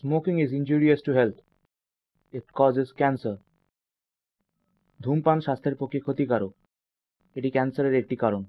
Smoking is injurious to health. It causes cancer. ধূমপান স্বাস্থ্যের পক্ষে ক্ষতিকারক। এটি ক্যান্সারের একটি কারণ।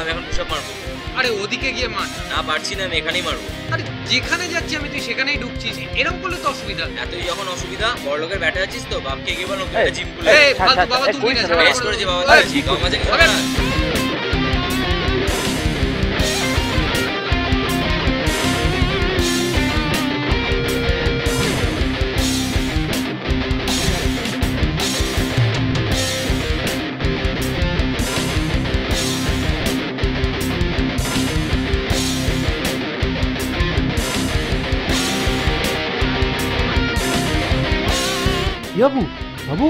আমি এখন পুশ আপ মারবো। আরে ওদিকে গিয়ে মার। না পারছি না, আমি এখানেই মারবো। আরে যেখানে যাচ্ছি আমি তুই সেখানেই ঢুকছিস, এরকম করলে তো অসুবিধা। এতই যখন অসুবিধা, বড় লোকের ব্যাটে আছিস তো, বাপকে গিয়ে বলো একটা জিম খুলে। এই বাবা তুই না বেশ করেছি বাবা, তুই গঙ্গা থেকে না। বাবু বাবু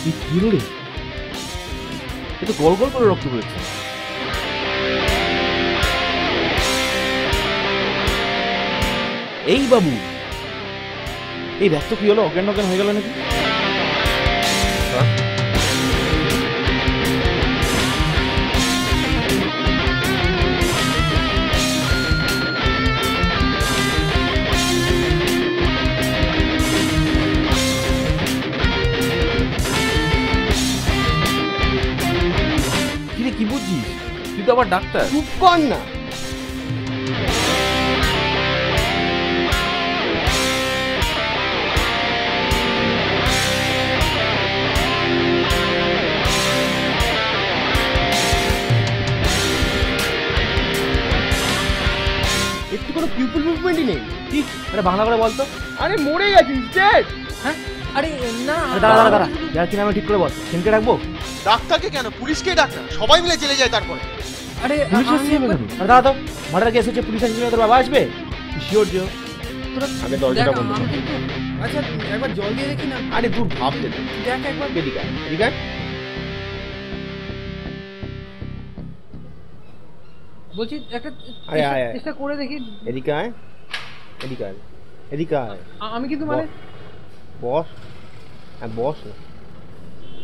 কি হলো রে? এ তো গল গল করে রক্ত বেরোচ্ছে। এই বাবু, এই রক্ত কি হলো? অজ্ঞান অজ্ঞান হয়ে গেল নাকি? কি বুঝছিস তুই? তো আবার ডাক্তার। চুপ কর না। একটু কোনো পিউপল মুভমেন্টই নেই। কি? আরে বাংলা করে বলতো। আরে মরে গেছিস ডেড। হ্যাঁ আরে না দাঁড়া দাঁড়া দাঁড়া, যার কি নামে ঠিক করে বল। সেনকে রাখবো? ডাক্তারকে কেন, পুলিশকে ডাক না, সবাই মিলে জেলে যায় তারপরে। আরে পুলিশ আসছে কেন? আরে দাঁড়া তো, মার্ডার কেস হচ্ছে, পুলিশ আসবে, তোর বাবা আসবে? শিওর যে তোরা আগে দরজাটা বন্ধ কর। আচ্ছা একবার জল দিয়ে দেখি না। আরে তুই ভাবতে দে, দেখ একবার। এদিকে আয়, এদিকে আয়। বলছি একটা আরে আয় আয়, চেষ্টা করে দেখি। এদিকে আয়, এদিকে আয়, এদিকে আয়। আমি কিন্তু মানে বস, হ্যাঁ বস না,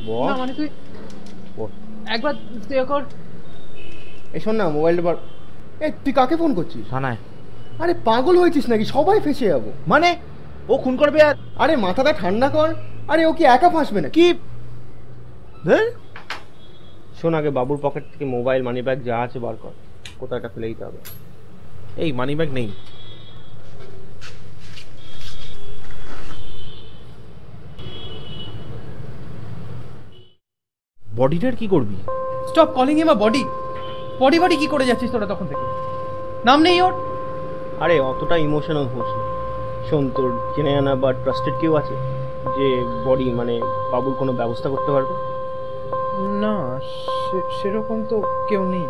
বস না মানে তুই বস। একবার তুই কর। এই শোন না, মোবাইলটা বার। এই তুই কাকে ফোন করছিস? থানায়। আরে পাগল হয়েছিস নাকি? সবাই ফেসে যাবো। মানে ও খুন করবে আর? আরে মাথাটা ঠান্ডা কর। আরে ও কি একা ফাঁসবে না? কি ধর শোন, আগে বাবুর পকেট থেকে মোবাইল, মানি ব্যাগ যা আছে বার কর, কোথাও একটা ফেলে দিতে হবে। এই মানি ব্যাগ নেই। বডিটার কি করবি? স্টপ কলিং হিম আ বডি। বডি বডি কি করে যাচ্ছিস তোরা তখন থেকে? নাম নেই ওর। আরে অতটা ইমোশনাল হোস না। শোন, তোর চেনা জানা বা ট্রাস্টেড কেউ আছে যে বডি মানে বাবুর কোনো ব্যবস্থা করতে পারবে? না, সেরকম তো কেউ নেই।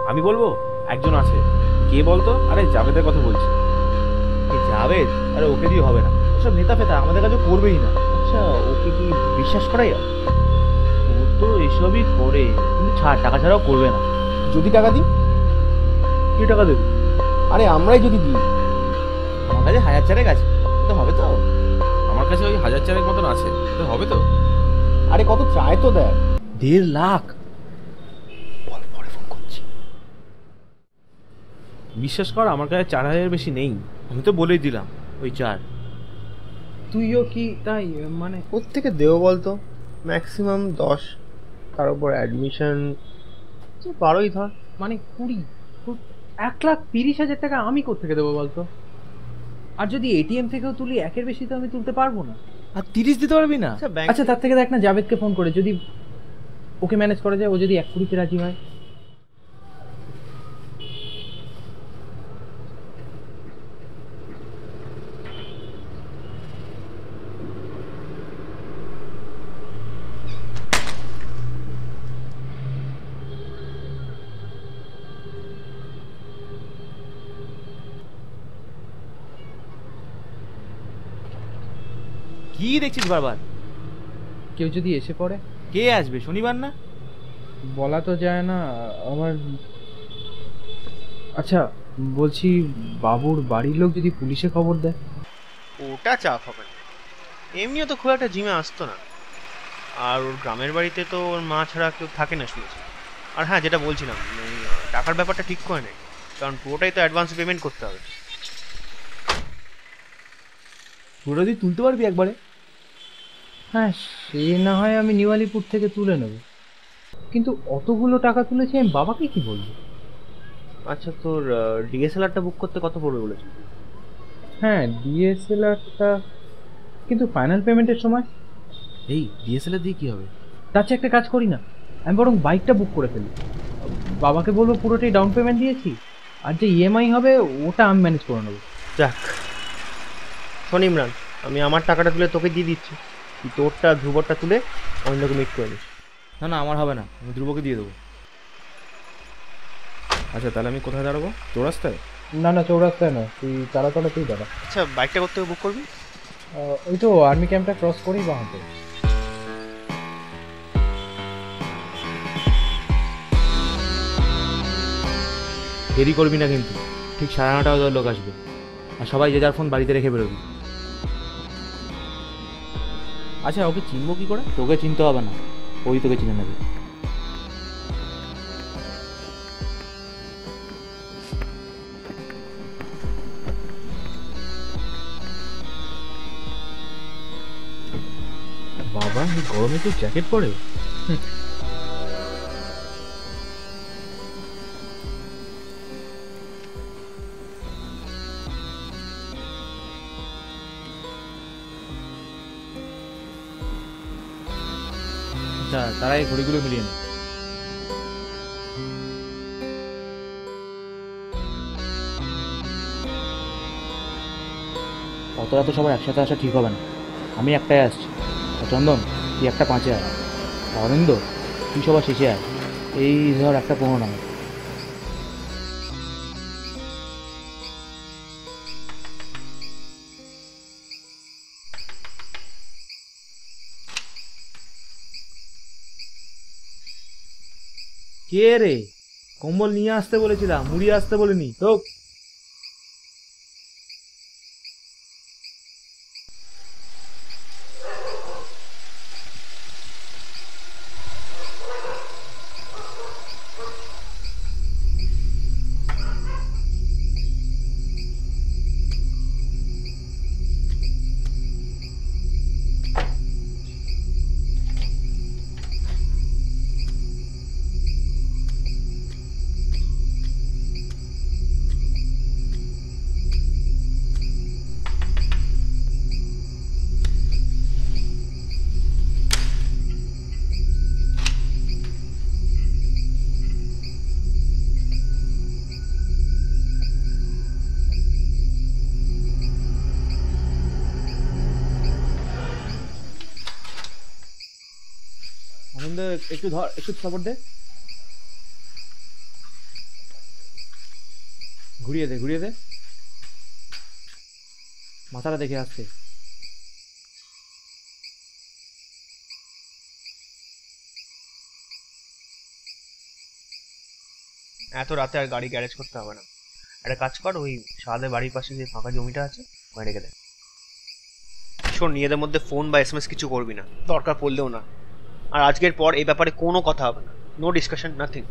আমি বলবো একজন আছে। কে বলতো? আরে জাভেদের কথা বলছি। এই জাভেদ? আরে ওকে দিয়ে হবে না, ওসব নেতা ফেতা আমাদের কাছে করবেই না। আচ্ছা, ওকে কি বিশ্বাস করাই যায়? ও তো এসবই করে, কিন্তু ছাড়, টাকা ছাড়াও করবে না। যদি টাকা দিই? কি টাকা দেবে? আরে আমরাই যদি দিই। আমার কাছে 1000 চারেক আছে, তো হবে তো? আমার কাছে ওই 1000 চারেক মতন আছে, তো হবে তো? আরে কত চায় তো দেখ। 1.5 লাখ। বল, পরে ফোন করছি। বিশ্বাস কর, আমার কাছে 4000 বেশি নেই। আমি তো বলেই দিলাম ওই 4। তুইও কি তাই? মানে কোত্থেকে দেবো বলতো? ম্যাক্সিমাম 10, তার উপর অ্যাডমিশন 12ই ধর। মানে 20। 1,30,000 টাকা আমি কোত্থেকে দেবো বলতো? আর যদি এটিএম থেকেও তুলি, একের বেশি তো আমি তুলতে পারবো না। আর 30 দিতে পারবি না? আচ্ছা ব্যাংক। আচ্ছা, তার থেকে দেখ না জাভেদকে ফোন করে, যদি ওকে ম্যানেজ করা যায়, ও যদি 1,20,000 রাজি হয়। কি দেখছিস বারবার? কেউ যদি এসে পড়ে? কে আসবে? শনিবার না? বলা তো যায় না আমার। আচ্ছা বলছি, বাবুর বাড়ির লোক যদি পুলিশে খবর দেয়? ওটা চাপ হবে না, এমনিও তো খুব একটা জিমে আসতো না। আর ওর গ্রামের বাড়িতে তো ওর মা ছাড়া কেউ থাকে না শুনেছি। আর হ্যাঁ, যেটা বলছিলাম, এই টাকার ব্যাপারটা ঠিক করে নেই, কারণ পুরোটাই তো অ্যাডভান্স পেমেন্ট করতে হবে। পুরো যদি তুলতে পারবি একবারে? হ্যাঁ, সে না হয় আমি নিউ আলিপুর থেকে তুলে নেব, কিন্তু অতগুলো টাকা তুলেছি, আমি বাবাকে কি বলবো? আচ্ছা, তোর ডিএসএলআরটা বুক করতে কত পড়বে বলেছিস? হ্যাঁ, ডিএসএলআরটা, কিন্তু ফাইনাল পেমেন্টের সময়। এই ডিএসএলআর দিয়ে কি হবে? তার চেয়ে একটা কাজ করি না, আমি বরং বাইকটা বুক করে ফেলি। বাবাকে বলবো পুরোটাই ডাউন পেমেন্ট দিয়েছি, আর যে ইএমআই হবে ওটা আমি ম্যানেজ করে নেবো। যাক, শোন ইমরান, আমি আমার টাকাটা তুলে তোকে দিয়ে দিচ্ছি, তুই তোরটা ধ্রুবরটা তুলে অন্যকে মিট করে নিস। না না, আমার হবে না, আমি ধ্রুবকে দিয়ে দেবো। আচ্ছা তাহলে আমি কোথায় দাঁড়াবো? চৌরাস্তায়? না না, চৌরাস্তায় না, তুই তারাতলাতেই দাঁড়া। আচ্ছা, বাইকটা করতে বুক করবি? ওই তো আর্মি ক্যাম্পটা ক্রস করেই বাঁ হাতে। দেরি করবি না কিন্তু, ঠিক 9:30 লোক আসবে, আর সবাই যে যার ফোন বাড়িতে রেখে বেরোবি। আচ্ছা, ওকে চিনবো কি করে? তোকে চিনতে হবে না, ওই তোকে চিনে নেবে। বাবা, এই গরমে তো জ্যাকেট পরে। আচ্ছা, তারা এই ঘড়িগুলো মিলিয়ে নে। অত রাতে সবার একসাথে আসা ঠিক হবে না, আমি একটাই আসছি। আর চন্দন, তুই 1:05 আয়। অরিন্দ, তুই সবার শেষে আয়। এই ধর 1:15 নামে। কে রে? কম্বল নিয়ে আসতে বলেছিলাম, মুড়ি আসতে বলিনি তো। একটু ধর, একটু সাপোর্ট দে। ঘুরিয়ে দে, ঘুরিয়ে দে, মাথাটা দেখে আসছে। এত রাতে আর গাড়ি গ্যারেজ করতে হবে না, একটা কাজ কর, ওই সাদের বাড়ির পাশে যে ফাঁকা জমিটা আছে ওখানে রেখে দে। শোন, নিজেদের মধ্যে ফোন বা এসএমএস কিছু করবি না, দরকার পড়লেও না। আর আজকের পর এই ব্যাপারে কোনো কথা হবে না, নো ডিসকাশন, নাথিং।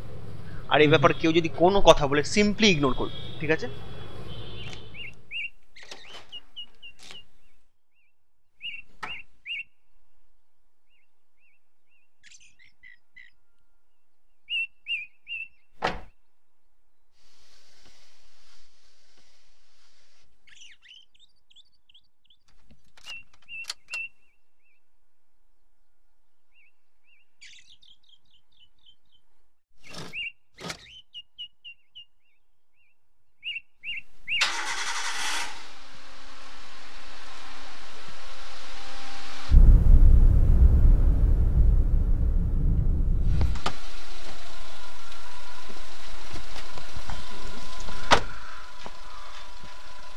আর এই ব্যাপারে কেউ যদি কোনো কথা বলে সিম্পলি ইগনোর করবি, ঠিক আছে?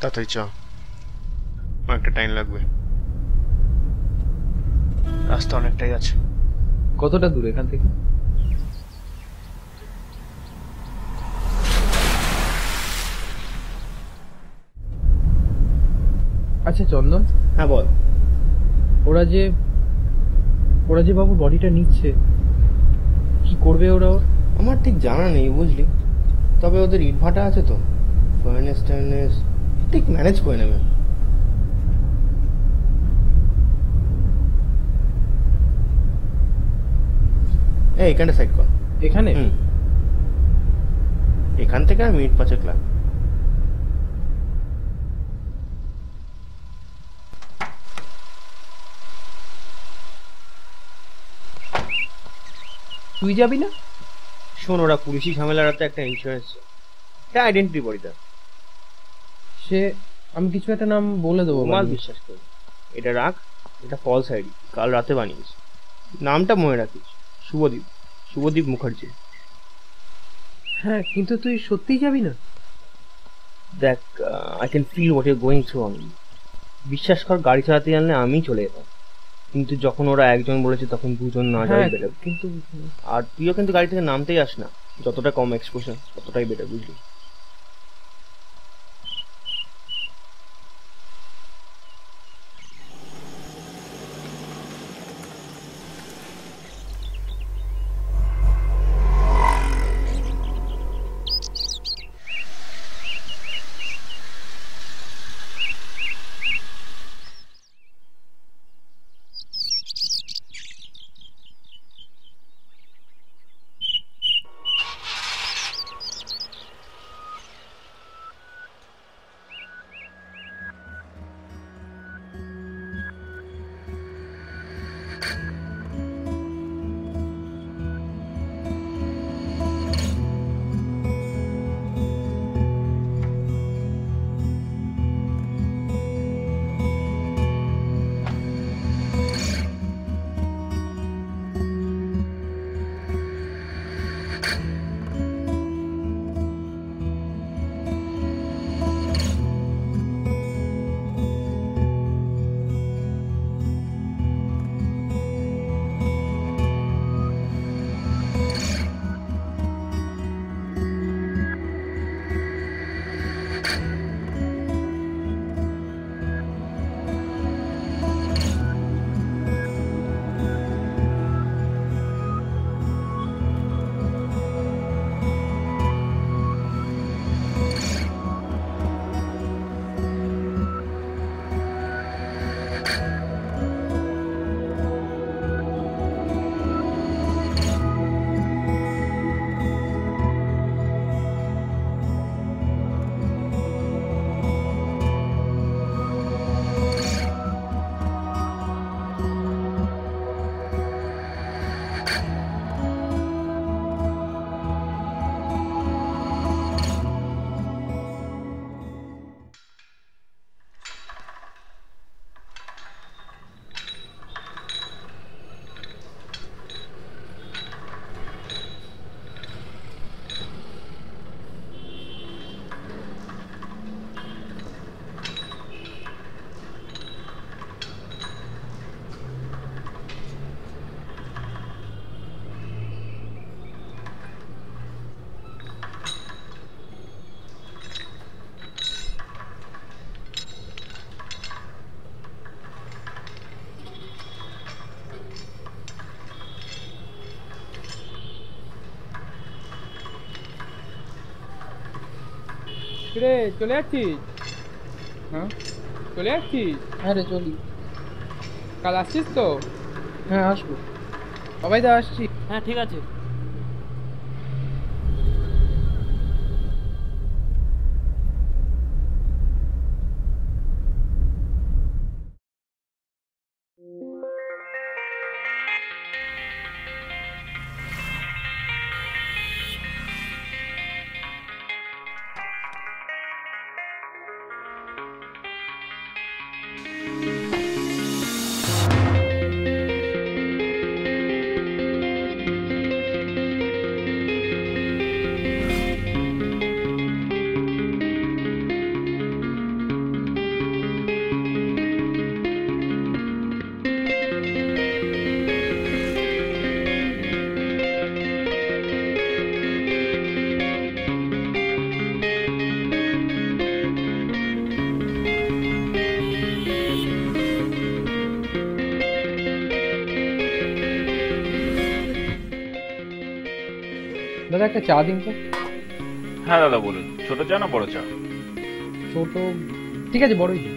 তাড়াতাড়ি চ, একটা টাইম লাগবে, রাস্তা অনেকটাই আছে। কতটা দূর এখান থেকে? আচ্ছা চন্দন, হ্যাঁ বল। ওরা যে বাবু বডিটা নিচ্ছে, কি করবে ওরা? আমার ঠিক জানা নেই বুঝলি, তবে ওদের ইটভাটা আছে তো, ফার্নেস টার্নেস ঠিক ম্যানেজ করে নেবে। এই এখানটা সাইড কর। এখানে? এখান থেকে আর মিনিট 5 লাগবে। তুই যাবি না? শোন, ওরা পুলিশি ঝামেলার হাতে একটা ইন্স্যুরেন্স, এটা আইডেন্টিটি বডিটা। সে আমি কিছু একটা নাম বলে দেবো। মাল বিশ্বাস করি, এটা রাখ, এটা ফলস আইডি, কাল রাতে বানিয়েছি। নামটা মনে রাখিস, শুভদীপ, শুভদীপ মুখার্জি। হ্যাঁ, কিন্তু তুই সত্যিই যাবি না? দেখ, I can feel what you going through on me. বিশ্বাস কর, গাড়ি চালাতে জানলে আমি চলে যেতাম, কিন্তু যখন ওরা একজন বলেছে তখন দুজন না যাওয়াই বেটার। কিন্তু আর তুইও কিন্তু গাড়ি থেকে নামতেই আস না, যতটা কম এক্সপোজার ততটাই বেটার, বুঝলি? রে চলে যাচ্ছিস? হ্যাঁ চলে যাচ্ছিস? হ্যাঁ রে চলি। কাল আসছিস তো? হ্যাঁ আসবো। সবাই তো আসছি। হ্যাঁ ঠিক আছে। দাদা একটা চা দিন তো। হ্যাঁ দাদা বলুন, ছোট চা না বড় চা? ছোট, ঠিক আছে বড়ই দিন।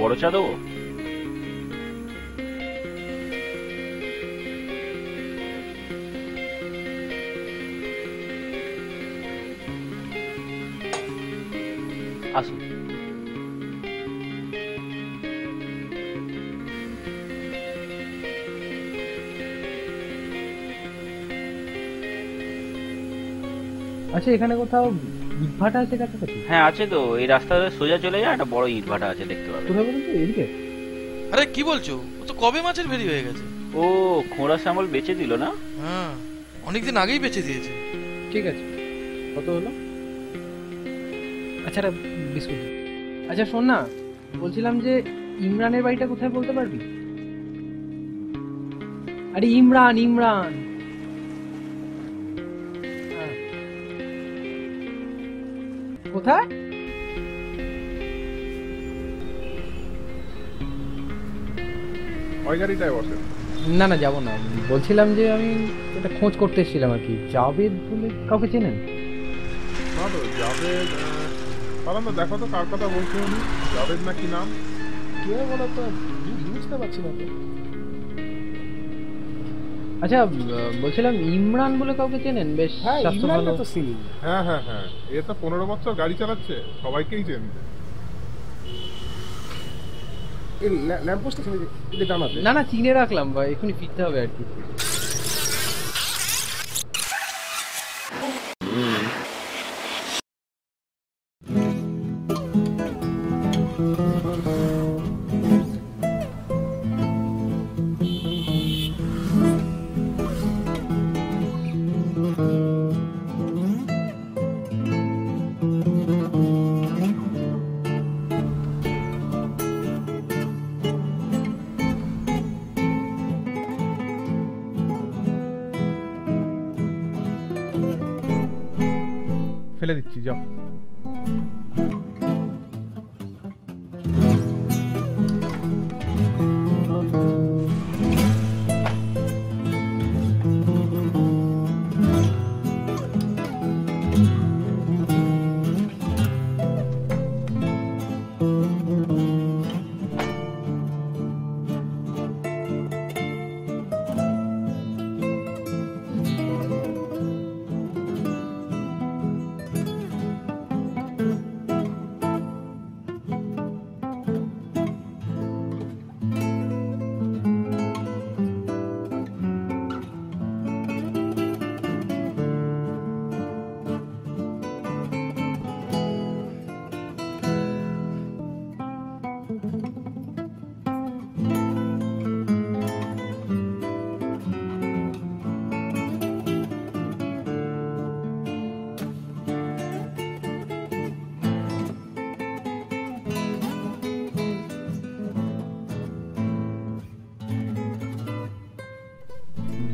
বড় চা দেবো? আসুন। আচ্ছা এখানে কোথাও ইটভাটা আছে কাছাকাছি? হ্যাঁ আছে তো, এই রাস্তা ধরে সোজা চলে যায়, একটা বড় ইট ভাটা আছে, দেখতে পাবেন। কোথায় বলুন তো, এদিকে? আরে কি বলছো, ও তো কবে মাছের ভেরি হয়ে গেছে। ও খোঁড়া শ্যামল বেচে দিল না? হ্যাঁ অনেকদিন আগেই বেঁচে দিয়েছে। ঠিক আছে, কত হলো? আচ্ছা একটা বিস্কুট দিন। আচ্ছা শোন না, বলছিলাম যে ইমরানের বাড়িটা কোথায় বলতে পারবি? আরে ইমরান ইমরান। হ্যাঁ। কোথায়? ওই গাড়িটায় বসে। না না যাবো না, বলছিলাম যে আমি একটা খোঁজ করতে এসেছিলাম আর কি। জাভেদ বলে কাউকে চেনেন? না তো জাভেদ, পালাম না, দেখো তো কার কথা বলছো উনি। জাভেদ না কি নাম? কে বলো তো, বুঝতে পারছি না তো। আচ্ছা বলছিলাম ইমরান বলে কাউকে চেনেন? বেশ স্বাস্থ্য ভালো। হ্যাঁ হ্যাঁ হ্যাঁ, এ তো 15 বছর গাড়ি চালাচ্ছে, সবাইকেই চেনবে। না না চিনে রাখলাম ভাই, এক্ষুনি ফিরতে হবে আর কি। ফেলে দিচ্ছি, যাও।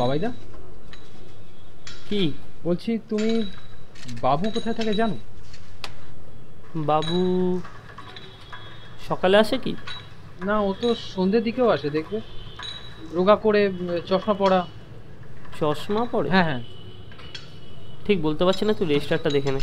বাবাইদা, কি বলছি তুমি বাবু কোথায় থাকে জানো? বাবু সকালে আসে কি? না ও তো সন্ধ্যের দিকেও আসে, দেখবে রোগা করে, চশমা পরা। চশমা পরে? হ্যাঁ হ্যাঁ। ঠিক বলতে পারছি না, তুই রেজিস্টারটা দেখে নে।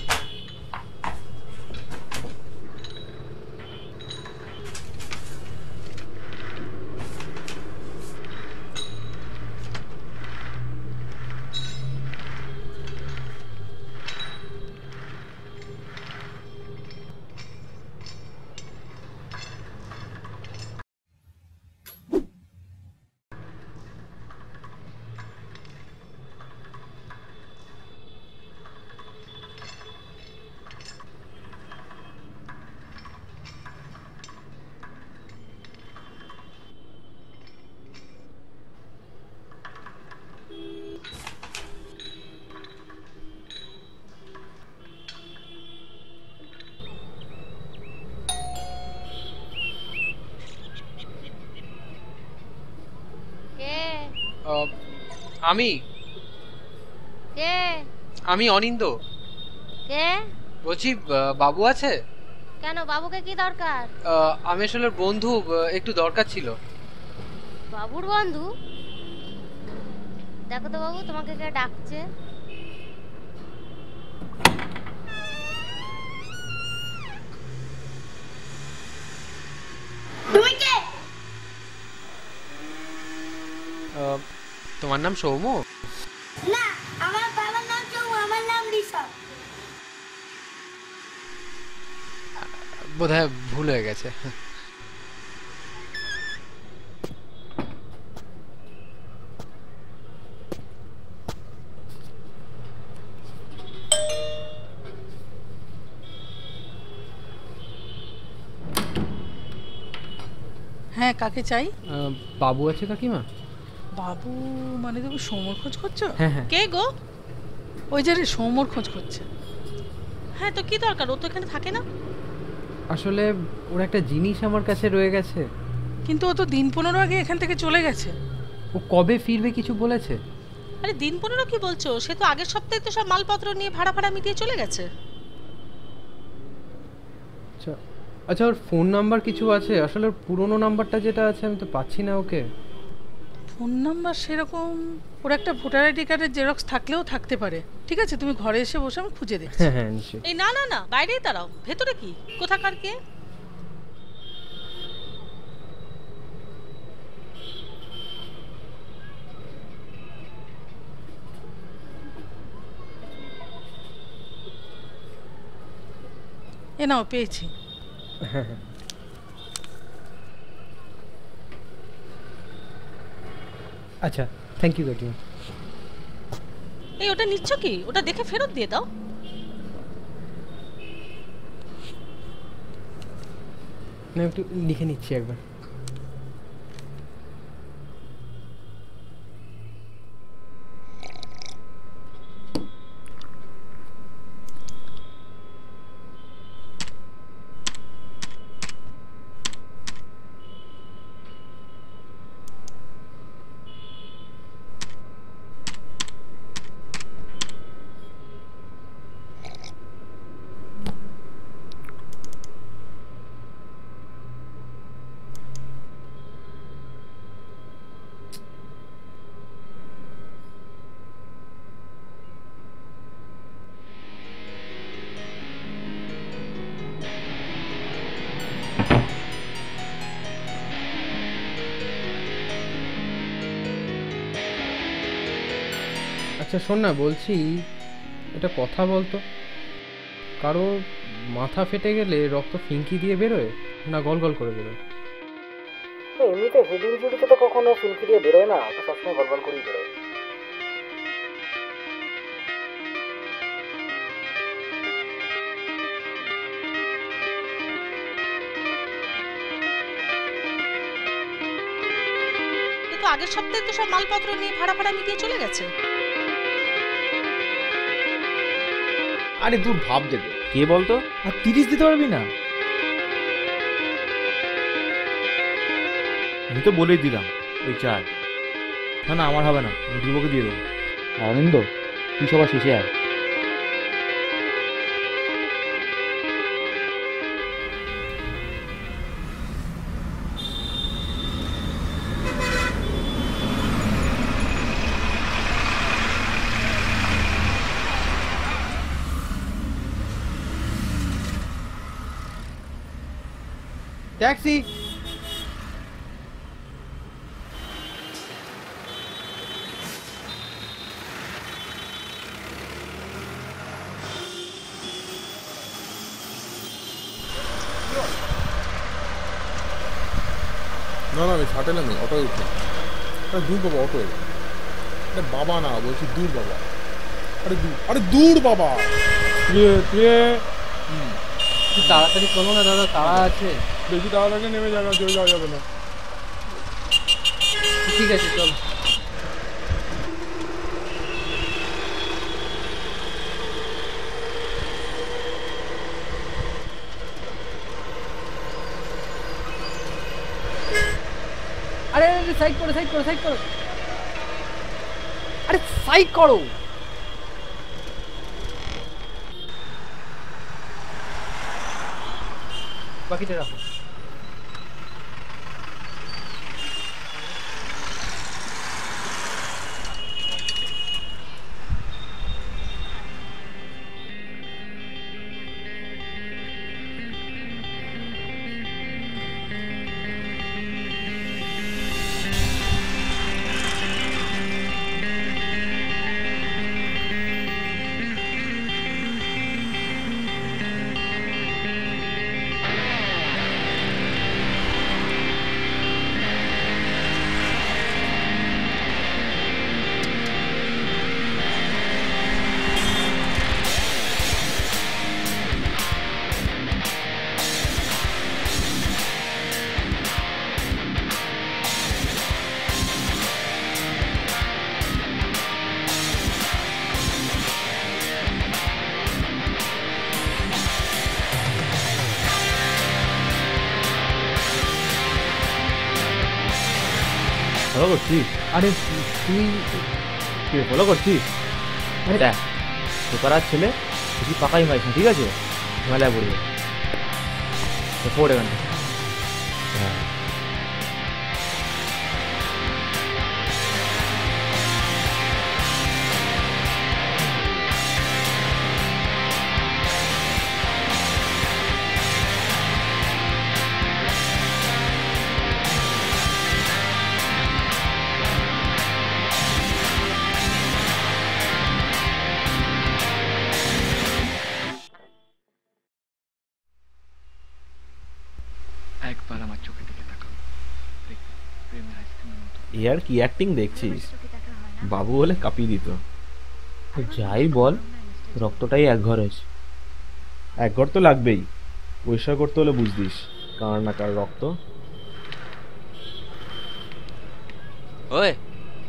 আমি কে? আমি অনিন্দ কে? বলছি, বাবু আছে? কেন, বাবুকে কি দরকার? আমি আসলে ওর বন্ধু, একটু দরকার ছিল। বাবুর বন্ধু? দেখো তো বাবু, তোমাকে কে ডাকছে? তোমার নাম সৌম্য? না, আমার বাবার নাম সৌম্য, আমার নাম ঋষভ। বোধহয় ভুল হয়ে গেছে। হ্যাঁ, কাকে চাই? বাবু আছে কাকিমা? বাবু মানে তুমি সৌমর খোঁজ করছো? হ্যাঁ হ্যাঁ। কে গো? ওই যে রে, সৌমর খোঁজ করছে। হ্যাঁ, তো কি দরকার? ও তো এখানে থাকে না। আসলে ওর একটা জিনিস আমার কাছে রয়ে গেছে। কিন্তু ও তো দিন 15 আগে এখান থেকে চলে গেছে। ও কবে ফিরবে কিছু বলেছে? আরে দিন 15 কি বলছো? সে তো আগের সপ্তাহে তো সব মালপত্র নিয়ে ভাড়া মিটিয়ে চলে গেছে। আচ্ছা আচ্ছা, ওর ফোন নাম্বার কিছু আছে? আসলে ওর পুরনো নাম্বারটা যেটা আছে আমি তো পাচ্ছি না ওকে। ফোন নাম্বার সেরকম ওর একটা ভোটার আইডি কার্ডের জেরক্স থাকলেও থাকতে পারে। ঠিক আছে, তুমি ঘরে এসে বসে, আমি খুঁজে দেখছি। হ্যাঁ হ্যাঁ নিশ্চয়ই। এই না না না, বাইরেই দাঁড়াও। ভেতরে কি? কোথাকার কে? এ নাও, পেয়েছি। হ্যাঁ হ্যাঁ। আচ্ছা, থ্যাংক ইউ কাকিমা। এই ওটা নিচ্ছ কি? ওটা দেখে ফেরত দিয়ে দাও। না, একটু লিখে নিচ্ছি একবার। আচ্ছা শোন না, বলছি এটা কথা বলতো, কারো মাথা ফেটে গেলে রক্ত ফিঙ্কি দিয়ে বেরোয় না গল গল করে বেরোয়? এমনিতে হেড ইনজুরিতে তো কখনো ফিনকি দিয়ে বেরোয় না, তো সবসময় গলগল করেই বেরোয়। কিন্তু আগের সপ্তাহে তো সব মালপত্র নিয়ে ভাড়া মিটিয়ে চলে গেছে। আরে দূর, ভাব দেবে কে বলতো? আর 30 দিতে পারবি না? আমি তো বলেই দিলাম ওই 4। না না, আমার হবে না, আমি ধ্রুবকে দিয়ে দেবো। অনিন্দ, তুই সবার শেষে আয়। ট্যাক্সি। না না, আমি শাটেলে নেই, অটোয় উঠে। আরে দূর বাবা, অটোয়। আরে বাবা না, বলছি দূর বাবা। আরে দূর বাবা। তাড়াতাড়ি চলো না দাদা, তাড়া আছে। বেশি তাড়াতাড়ি নেমে যাবে, চলে যাওয়া যাবে না। ঠিক আছে, চল। আরে সাইড করো। আরে সাইড করো। বাকিটা রাখো। ফলো করছিস? আরে তুই কি ফলো করছিস? আরে দেখ তোকার ছেলে বেশি পাকাই মারিস না, ঠিক আছে? হিমালয় পড়বে পড়ে গেল। হ্যাঁ একবার আমার চোখের দিকে তাকাও, দেখবে প্রেমের আইসক্রিমের মতো। এ আর কি অ্যাক্টিং দেখছিস? বাবু হলে কাঁপিয়ে দিত। যাই বল, রক্তটাই এক ঘর হয়েছে। এক ঘর তো লাগবেই, পরিষ্কার করতে হলে বুঝদিস কার না কার রক্ত। ওই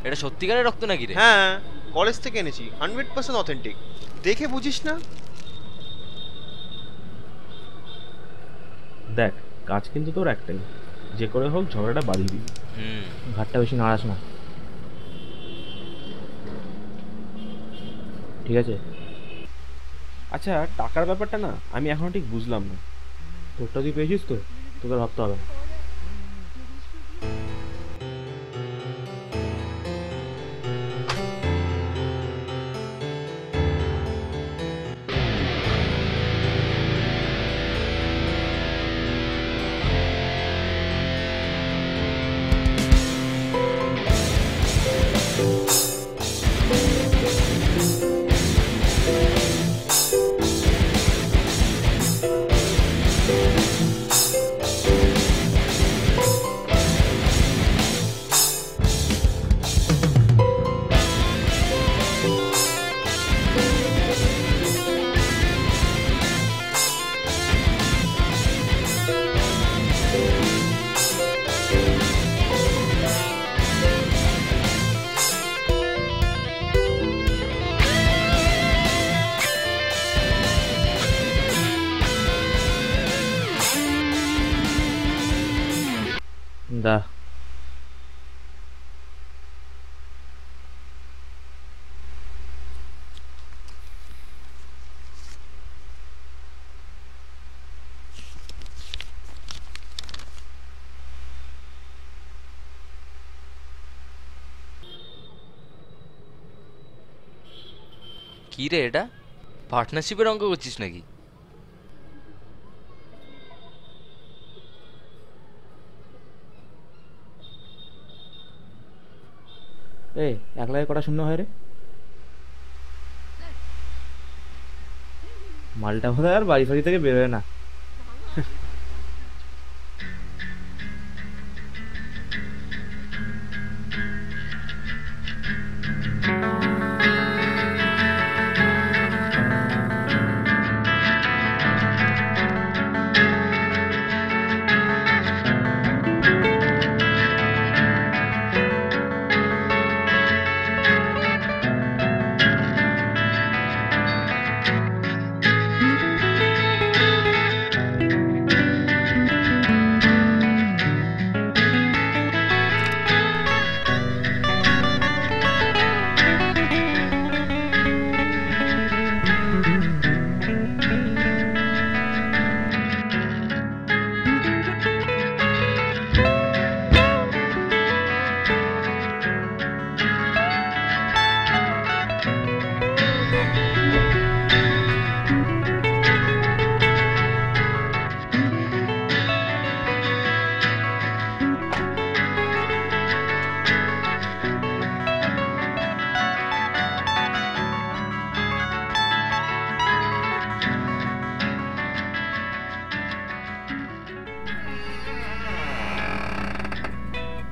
এটা সত্যিকারের রক্ত নাকি রে? হ্যাঁ, কলেজ থেকে এনেছি, 100% অথেন্টিক। দেখে বুঝিস না? দেখ কাজ কিন্তু তোর একটাই, যে করে হোক ঝগড়াটা বাঁধিয়ে দিবি। ঘাটটা বেশি নাড়াস না, ঠিক আছে? আচ্ছা টাকার ব্যাপারটা না আমি এখনো ঠিক বুঝলাম না। তোরটা তুই পেয়েছিস তো, তোকে ভাবতে হবে না। দা কি রে এটা? পার্টনারশিপের অঙ্ক করছিস নাকি? এই একলাই কটা শূন্য হয় রে? মালটা বোধ আর বাড়ি ফাড়ি থেকে বেরোয় না।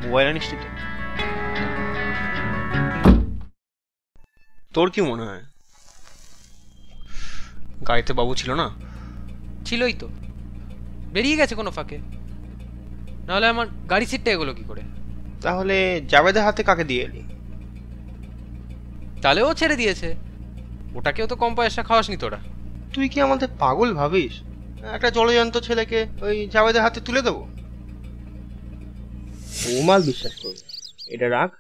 মোবাইল আনিস তো? তোর কি মনে হয় গাড়িতে বাবু ছিল না? ছিলই তো, বেরিয়ে গেছে কোনো ফাঁকে, নাহলে আমার গাড়ি সিটটা এগুলো কি করে? তাহলে জাবেদের হাতে কাকে দিয়ে এলি? তাহলে ও ছেড়ে দিয়েছে, ওটাকেও তো কম পয়সা খাওয়াসনি তোরা। তুই কি আমাদের পাগল ভাবিস? একটা জলজান্ত ছেলেকে ওই জাবেদের হাতে তুলে দেবো? ওমাল বিশ্বাস করবে। এটা রাখ,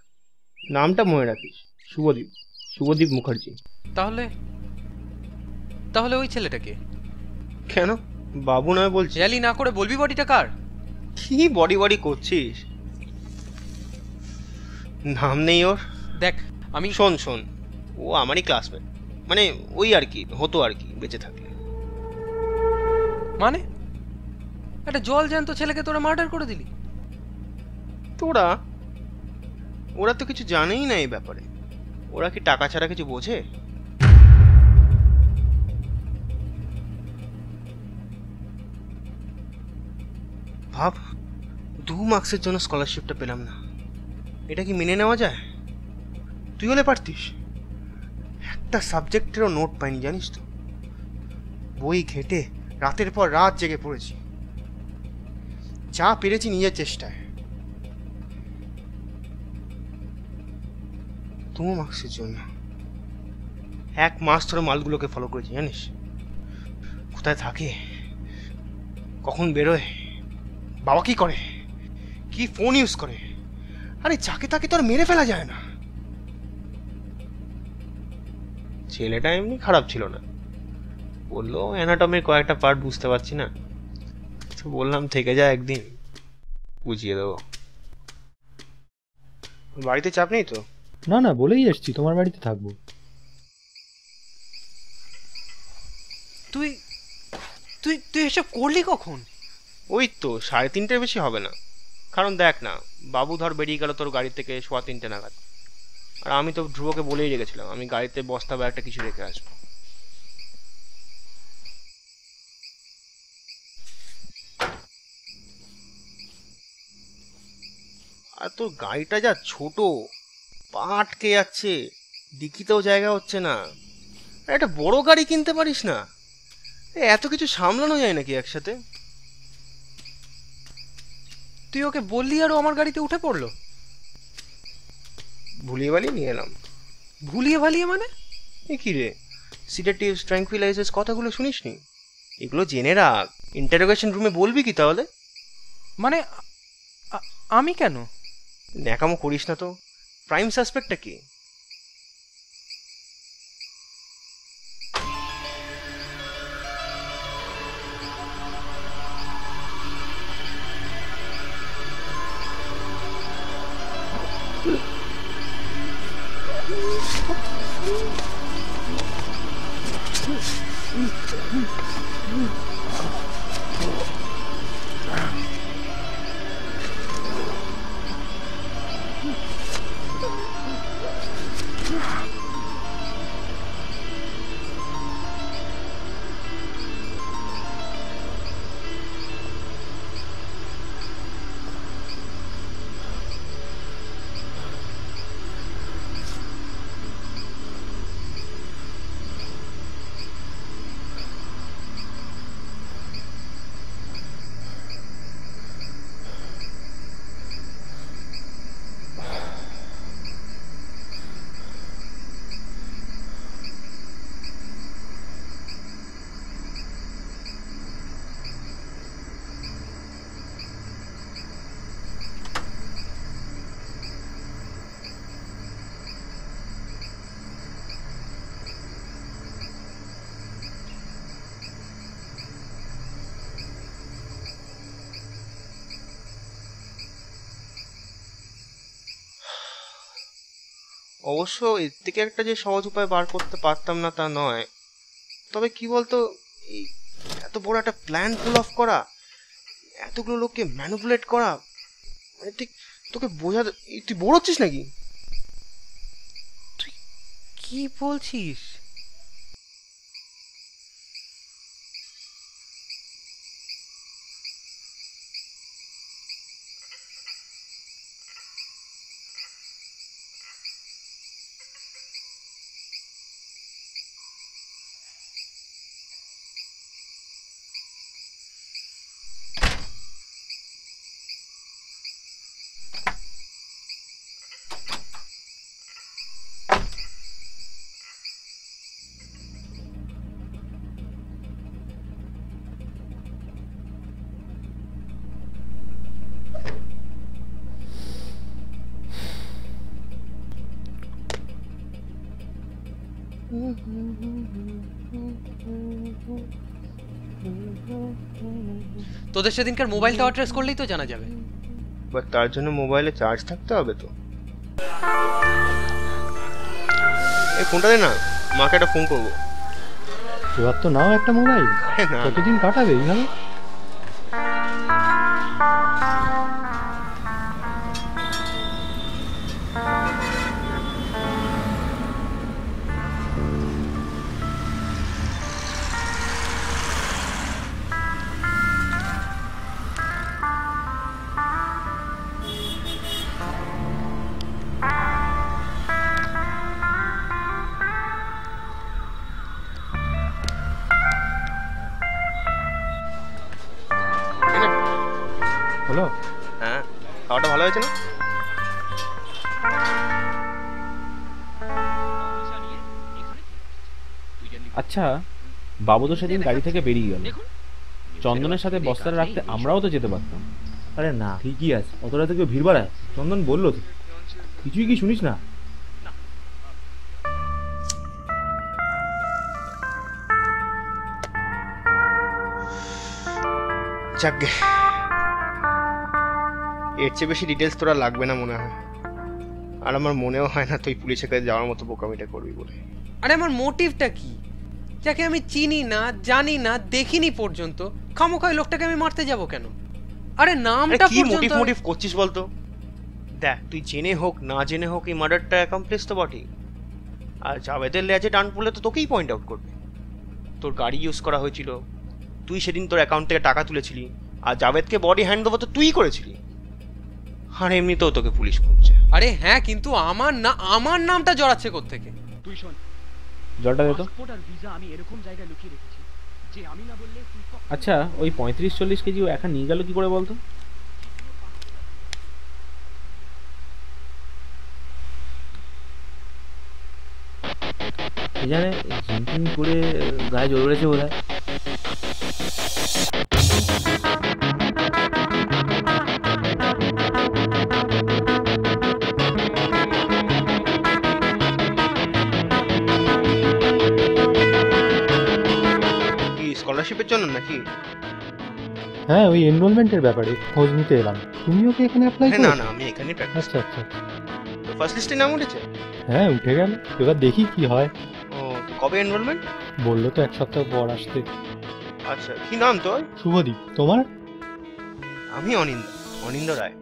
নামটা মনে রাখিস, শুভদীপ, শুভদীপ মুখার্জি। তাহলে তাহলে ওই ছেলেটাকে কেন বাবু নয় বলছি? র্যালি না করে বলবি বডিটা কার? কি বডি বডি করছিস? নাম নেই ওর। দেখ আমি শোন শোন, ও আমারই ক্লাসমেট, মানে ওই আর কি হতো আর কি বেঁচে থাকলে। মানে একটা জল জ্যান্ত ছেলেকে তোরা মার্ডার করে দিলি? তোরা? ওরা তো কিছু জানেই না এই ব্যাপারে। ওরা কি টাকা ছাড়া কিছু বোঝে? ভাব, 2 মার্কসের জন্য স্কলারশিপটা পেলাম না, এটা কি মেনে নেওয়া যায়? তুই হলে পারতিস। একটা সাবজেক্টেরও নোট পাইনি জানিস তো। বই ঘেটে রাতের পর রাত জেগে পড়েছি, যা পেরেছি নিজের চেষ্টায়। 2 মার্কসের জন্য 1 মাস ধরে মালগুলোকে ফলো করেছি জানিস। কোথায় থাকে, কখন বেরোয়, বাবা কি করে, কি ফোন ইউজ করে, আরে যাকে তাকে তো আর মেরে ফেলা যায় না। ছেলেটা এমনি খারাপ ছিল না, বললো অ্যানাটমির কয়েকটা পার্ট বুঝতে পারছি না, তো বললাম থেকে যা একদিন, বুঝিয়ে দেবো। বাড়িতে চাপ নেই তো? না না, বলেই এসছি তোমার বাড়িতে থাকবো। তুই তুই তুই এসব করলি কখন? ওই তো 3:30 বেশি হবে না, কারণ দেখ না, বাবু ধর বেরিয়ে গেল তোর গাড়ি থেকে 3:15 নাগাদ, আর আমি তো ধ্রুবকে বলেই রেখেছিলাম আমি গাড়িতে বস্তা বা একটা কিছু রেখে আসবো। আর তোর গাড়িটা যা ছোট, পা আটকে যাচ্ছে, ডিকিতেও জায়গা হচ্ছে না। একটা বড় গাড়ি কিনতে পারিস না? এত কিছু সামলানো যায় নাকি একসাথে? তুই ওকে বললি আর ও আমার গাড়িতে উঠে পড়লো? ভুলিয়ে বালিয়ে নিয়ে এলাম। ভুলিয়ে ভালিয়ে মানে? এ কি রে, সিডেটিভস, ট্র্যাঙ্কুইলাইজার্স কথাগুলো শুনিসনি? এগুলো জেনে রাখ, ইন্টারোগেশন রুমে বলবি কি তাহলে? মানে আমি কেন? ন্যাকামো করিস না তো। প্রাইম সাসপেক্টটা কি? অবশ্য এর থেকে একটা যে সহজ উপায় বার করতে পারতাম না তা নয়, তবে কি বলতো, এই এত বড় একটা প্ল্যান পুল অফ করা, এতগুলো লোককে ম্যানিপুলেট করা, মানে ঠিক তোকে বোঝা, তুই বোর হচ্ছিস নাকি? তুই কি বলছিস? তোদের সেদিনকার মোবাইলটা ট্রেস করলেই তো জানা যাবে। বাট তার জন্য মোবাইলে চার্জ থাকতে হবে তো। এই ফোনটা দে না, মাকে একটা ফোন করবো। এবার তো নাও একটা মোবাইল, কতদিন কাটাবে এইভাবে? হলো? হ্যাঁ, খাওয়াটা ভালো হয়েছে না? আচ্ছা, বাবু তো সেদিন গাড়ি থেকে বেরিয়ে গেল, চন্দনের সাথে বস্তাটা রাখতে আমরাও তো যেতে পারতাম। আরে না, ঠিকই আছে, অত রাতে কেউ ভিড় বাড়ায়? চন্দন বললো তো, কিছুই কি শুনিস না? যাকগে, এর চেয়ে বেশি ডিটেলস তোরা লাগবে না মনে হয়। আর আমার মনেও হয় না তুই পুলিশের কাছে যাওয়ার মতো বোকামিটা করবি বলে। আরে আমার মোটিভটা কি? যাকে আমি চিনি না, জানি না, দেখিনি পর্যন্ত, খামোখাই লোকটাকে আমি মারতে যাব কেন? আরে নামটা কি মোটিভ করছিস বলতো? দেখ, তুই জেনে হোক না জেনে হোক এই মার্ডারটা অ্যাকমপ্লিশ তো বটেই। আর জাভেদের লেজে টান পড়লে তো তোকেই পয়েন্ট আউট করবে। তোর গাড়ি ইউজ করা হয়েছিল, তুই সেদিন তোর অ্যাকাউন্ট থেকে টাকা তুলেছিলি, আর জাভেদকে বডি হ্যান্ড ওভার তো তুই করেছিলি। আর এমনিতেও তোকে পুলিশ খুঁজছে। আরে হ্যাঁ, কিন্তু আমার নামটা জড়াচ্ছে কোত্থেকে? তুই শোন, জলটা দে তো। পাসপোর্ট আর ভিসা আমি এরকম জায়গায় লুকিয়ে রেখেছি যে আমি না বললে তুই আচ্ছা, ওই 35-40 কেজি ও একা নিয়ে গেল কি করে বলতো? জানে জিম করে গায়ে জোর রয়েছে বোধ হয়। স্কলারশিপের জন্য নাকি? হ্যাঁ, ওই এনরোলমেন্টের ব্যাপারে খোঁজ নিতে এলাম। তুমিও কি এখানে অ্যাপ্লাই করো? না না, আমি এখানেই প্র্যাকটিস। আচ্ছা আচ্ছা, তো ফার্স্ট লিস্টে নাম উঠেছে? হ্যাঁ, উঠে গেল। এবার দেখি কি হয়। ও, কবে এনরোলমেন্ট? বললো তো 1 সপ্তাহ পর আসতে। আচ্ছা, কি নাম তোর? শুভদীপ। তোমার? আমি অনিন্দ রায়।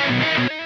Thank you.